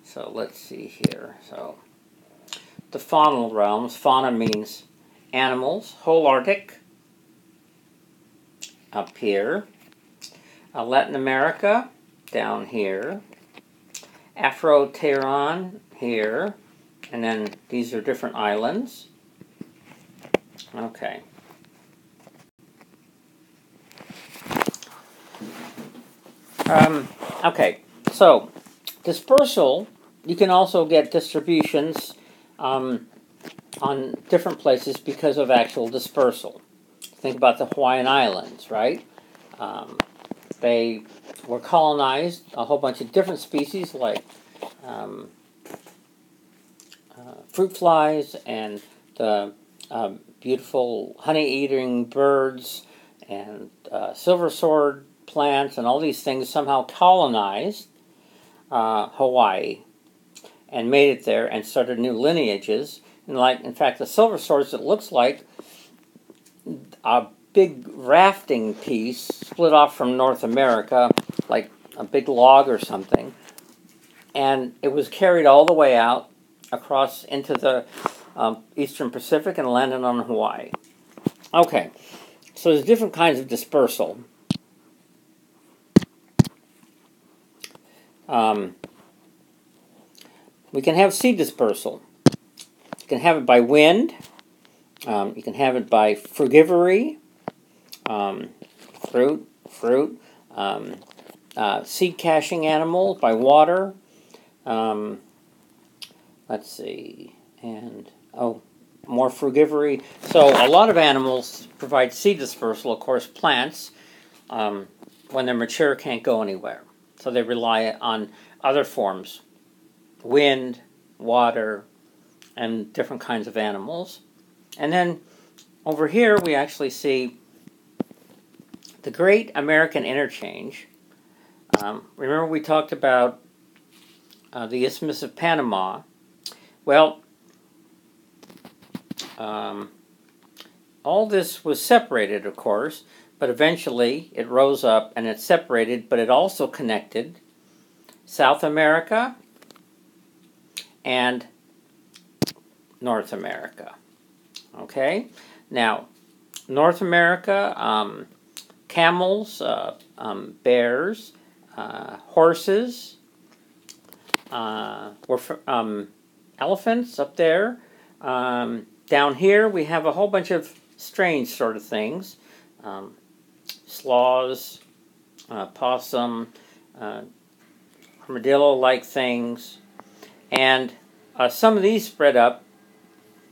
Speaker 1: So let's see here. So the faunal realms, fauna means animals, whole Arctic up here, Latin America down here, Afro-Tehran here, and then these are different islands. Okay. Okay, so dispersal, you can also get distributions on different places because of actual dispersal. Think about the Hawaiian Islands, right? They were colonized, a whole bunch of different species like fruit flies and the beautiful honey-eating birds and silver sword plants and all these things somehow colonized Hawaii and made it there and started new lineages. And like, in fact, the silver swords, it looks like a big rafting piece split off from North America, like a big log or something, and it was carried all the way out across into the Eastern Pacific and landed on Hawaii. Okay, so there's different kinds of dispersal. We can have seed dispersal. You can have it by wind. You can have it by frugivory, fruit, seed caching animals, by water. Let's see, and more frugivory. So a lot of animals provide seed dispersal. Of course, plants, when they're mature, can't go anywhere. So they rely on other forms, wind, water, and different kinds of animals. And then over here we actually see the Great American Interchange. Remember we talked about the Isthmus of Panama. Well, all this was separated, of course, but eventually it rose up and it separated, but it also connected South America and North America. Okay? Now, North America, camels, bears, horses, elephants up there. Down here we have a whole bunch of strange sort of things. Sloths, possum, armadillo-like things. And some of these spread up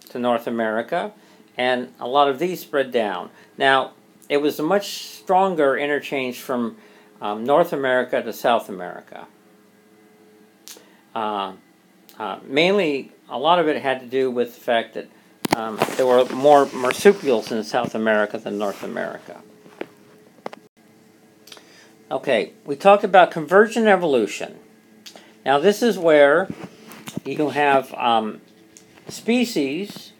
Speaker 1: to North America, and a lot of these spread down. Now, it was a much stronger interchange from North America to South America. Mainly, a lot of it had to do with the fact that there were more marsupials in South America than North America. Okay, we talked about convergent evolution. Now, this is where you have species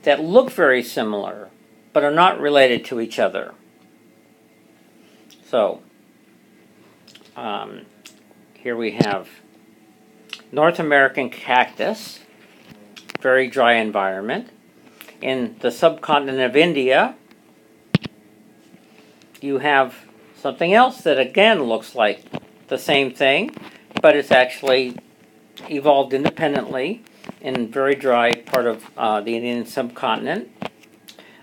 Speaker 1: that look very similar, but are not related to each other. So, here we have North American cactus, very dry environment. In the subcontinent of India, you have something else that again looks like the same thing, but it's actually evolved independently in very dry part of the Indian subcontinent.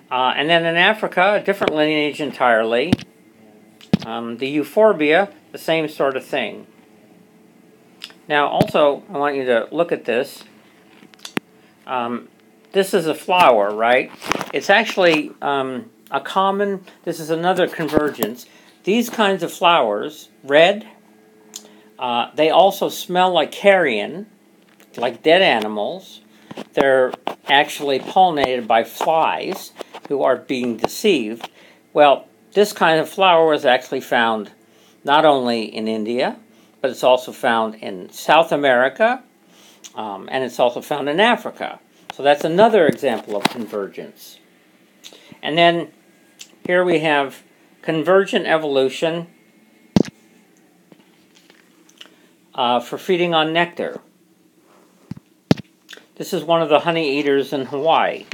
Speaker 1: And then in Africa, a different lineage entirely. The euphorbia, the same sort of thing. Now also, I want you to look at this. This is a flower, right? It's actually a common, this is another convergence. These kinds of flowers, red, they also smell like carrion, like dead animals. They're actually pollinated by flies who are being deceived. Well, this kind of flower is actually found not only in India, but it's also found in South America, and it's also found in Africa. So that's another example of convergence. And then here we have convergent evolution for feeding on nectar. This is one of the honey eaters in Hawaii.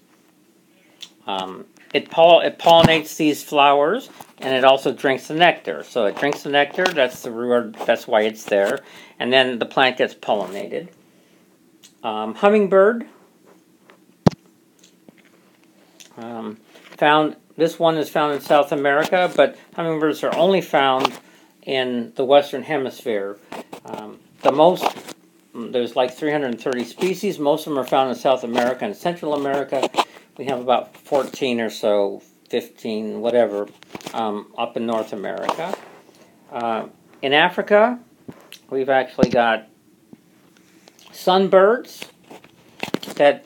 Speaker 1: It pollinates these flowers, and it also drinks the nectar. So it drinks the nectar, that's the reward, that's why it's there. And then the plant gets pollinated. Hummingbird. This one is found in South America, but hummingbirds are only found in the Western Hemisphere. There's like 330 species. Most of them are found in South America and Central America. We have about 14 or so, 15, whatever, up in North America. In Africa, we've actually got sunbirds that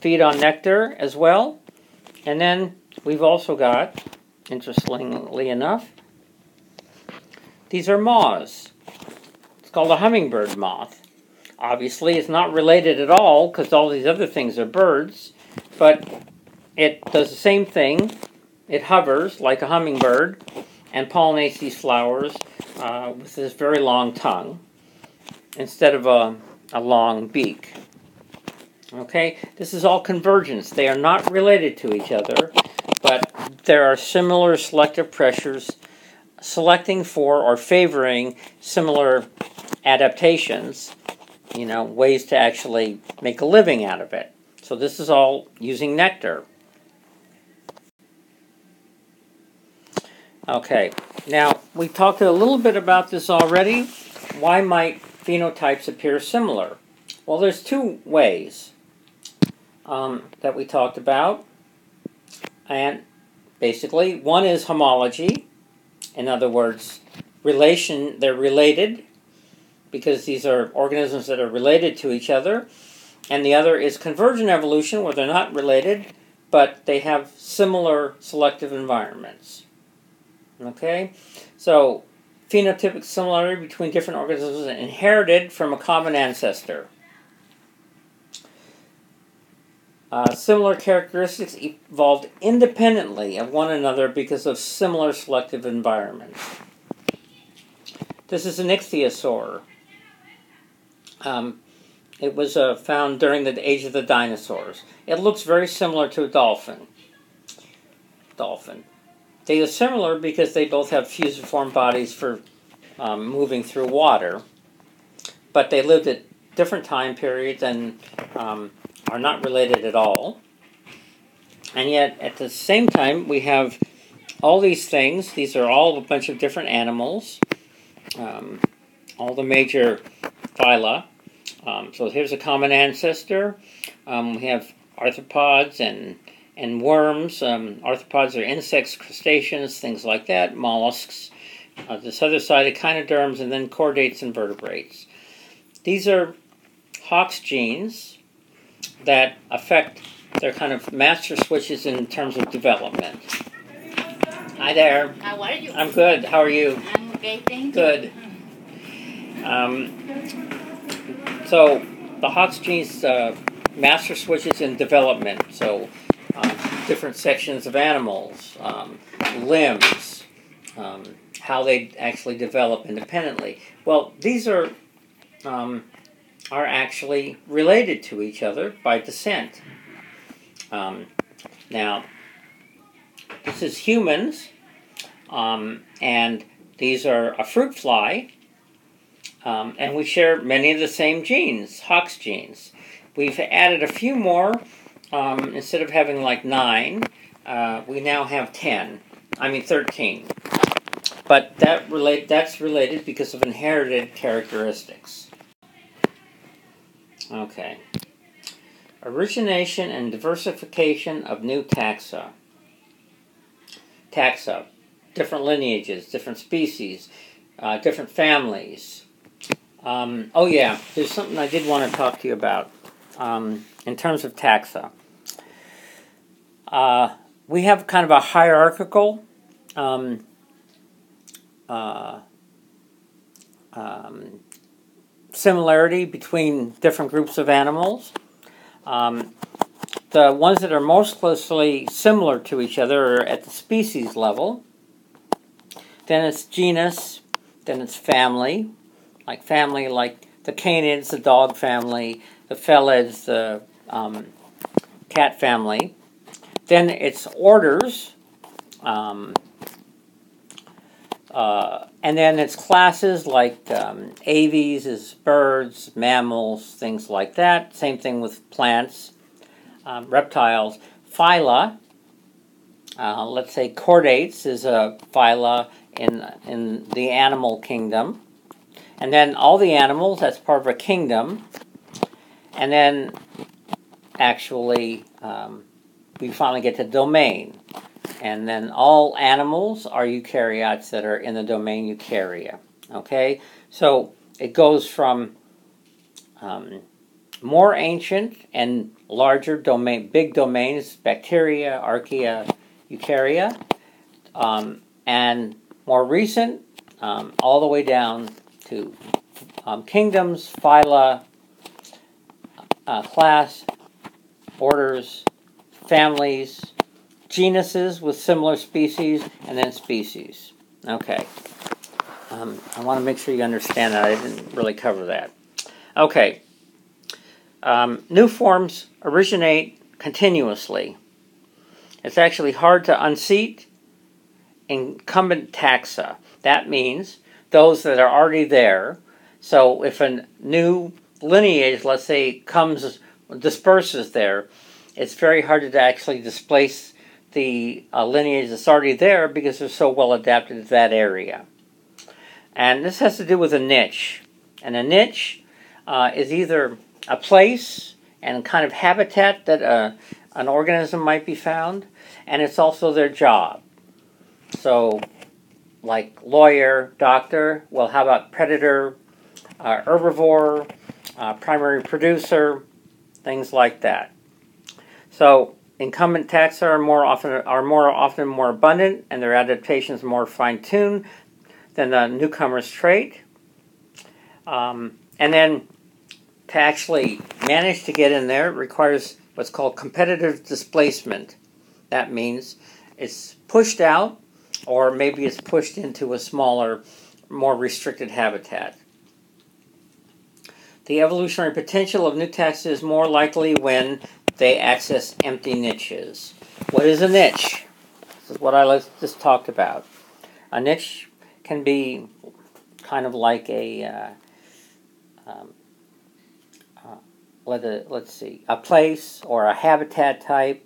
Speaker 1: feed on nectar as well. And then we've also got, interestingly enough, these are moths. It's called a hummingbird moth. Obviously, it's not related at all because all these other things are birds, but it does the same thing. It hovers like a hummingbird and pollinates these flowers with this very long tongue instead of a long beak. Okay, this is all convergence. They are not related to each other, but there are similar selective pressures selecting for or favoring similar adaptations, ways to actually make a living out of it. So this is all using nectar. Okay, now we talked a little bit about this already. Why might phenotypes appear similar? Well, there's two ways that we talked about. And basically, one is homology. In other words, they're related because these are organisms that are related to each other. And the other is convergent evolution, where they're not related, but they have similar selective environments. Okay? So, phenotypic similarity between different organisms is inherited from a common ancestor. Similar characteristics evolved independently of one another because of similar selective environments. This is an ichthyosaur. It was found during the age of the dinosaurs. It looks very similar to a dolphin. They are similar because they both have fusiform bodies for moving through water, but they lived at different time periods and are not related at all. And yet, at the same time, we have all these things. These are all a bunch of different animals, all the major phyla. So here's a common ancestor. We have arthropods and worms. Arthropods are insects, crustaceans, things like that, mollusks. This other side, echinoderms, and then chordates and vertebrates. These are Hox genes that affect their kind of master switches in terms of development. Hi there.
Speaker 2: How are you?
Speaker 1: I'm good. How are you?
Speaker 2: I'm okay, thank you.
Speaker 1: Good. So the Hox genes master switches in development. So different sections of animals, limbs, how they actually develop independently. Well, these are actually related to each other by descent. Now, this is humans, and these are a fruit fly, and we share many of the same genes, Hox genes. We've added a few more. Instead of having like 9, we now have 13. But that's related because of inherited characteristics. Okay. Origination and diversification of new taxa. Taxa, different lineages, different species, different families. Oh yeah, there's something I did want to talk to you about in terms of taxa. We have kind of a hierarchical um, uh, um, similarity between different groups of animals. The ones that are most closely similar to each other are at the species level. Then it's genus, then it's family like the canids, the dog family, the felids, the cat family. Then it's orders, and then it's classes like aves is birds, mammals, things like that. Same thing with plants, reptiles. Phyla, let's say chordates is a phyla in the animal kingdom. And then all the animals, that's part of a kingdom. And then actually we finally get to domain. And then all animals are eukaryotes that are in the domain Eukarya. Okay? So it goes from more ancient and larger big domains, bacteria, archaea, eukarya, and more recent, all the way down to kingdoms, phyla, class, orders, families, genuses with similar species, and then species. Okay. I want to make sure you understand that. I didn't really cover that. Okay. New forms originate continuously. It's actually hard to unseat incumbent taxa. That means those that are already there. So if a new lineage, let's say, disperses there, it's very hard to actually displace the lineage that's already there because they're so well adapted to that area. And this has to do with a niche. And a niche is either a place and kind of habitat that an organism might be found, and it's also their job. So, like lawyer, doctor, well, how about predator, herbivore, primary producer, things like that. So, incumbent taxa are more often more abundant, and their adaptations more fine-tuned than the newcomer's trait. And then to actually manage to get in there, it requires what's called competitive displacement. That means it's pushed out, or maybe it's pushed into a smaller, more restricted habitat. The evolutionary potential of new taxa is more likely when they access empty niches. What is a niche? This is what I just talked about. A niche can be kind of like a let's see, a place or a habitat type,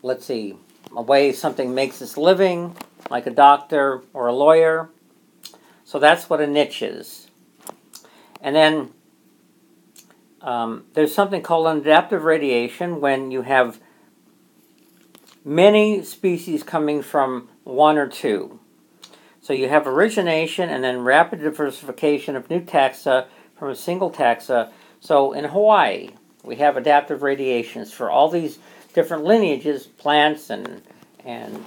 Speaker 1: let's see, a way something makes its living, like a doctor or a lawyer. So that's what a niche is. And then there's something called adaptive radiation when you have many species coming from one or two. So you have origination and then rapid diversification of new taxa from a single taxa. So in Hawaii, we have adaptive radiations for all these different lineages, plants and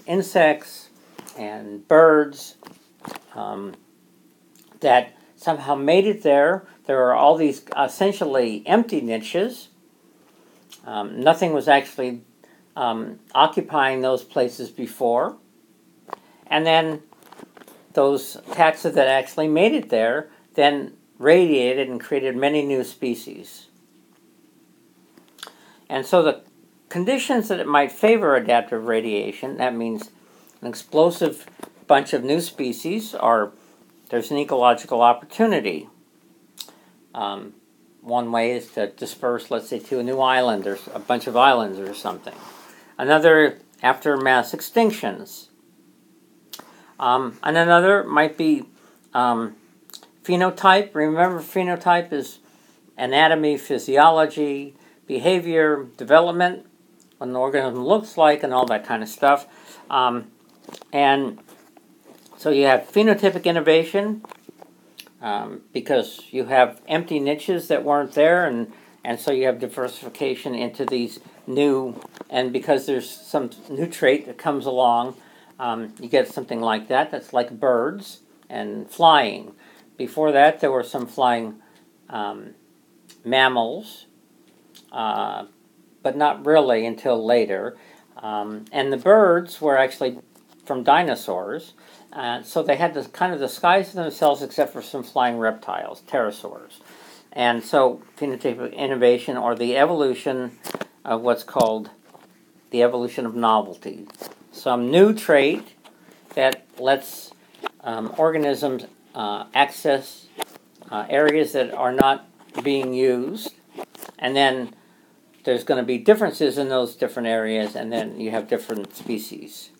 Speaker 1: insects and birds that somehow made it there. There are all these essentially empty niches. Nothing was actually occupying those places before. And then those taxa that actually made it there then radiated and created many new species. And so the conditions that it might favor adaptive radiation, that means an explosive bunch of new species, are there's an ecological opportunity. One way is to disperse, let's say, to a new island or a bunch of islands or something. Another, after mass extinctions. And another might be phenotype. Remember, phenotype is anatomy, physiology, behavior, development, what an organism looks like, and all that kind of stuff. And so you have phenotypic innovation because you have empty niches that weren't there, and so you have diversification into these new, and because there's some new trait that comes along, you get something like that. That's like birds and flying. Before that, there were some flying mammals, but not really until later. And the birds were actually from dinosaurs, so they had to kind of disguise themselves except for some flying reptiles, pterosaurs. And so phenotypic innovation, or the evolution of what's called the evolution of novelty. Some new trait that lets organisms access areas that are not being used, and then there's going to be differences in those different areas, and then you have different species.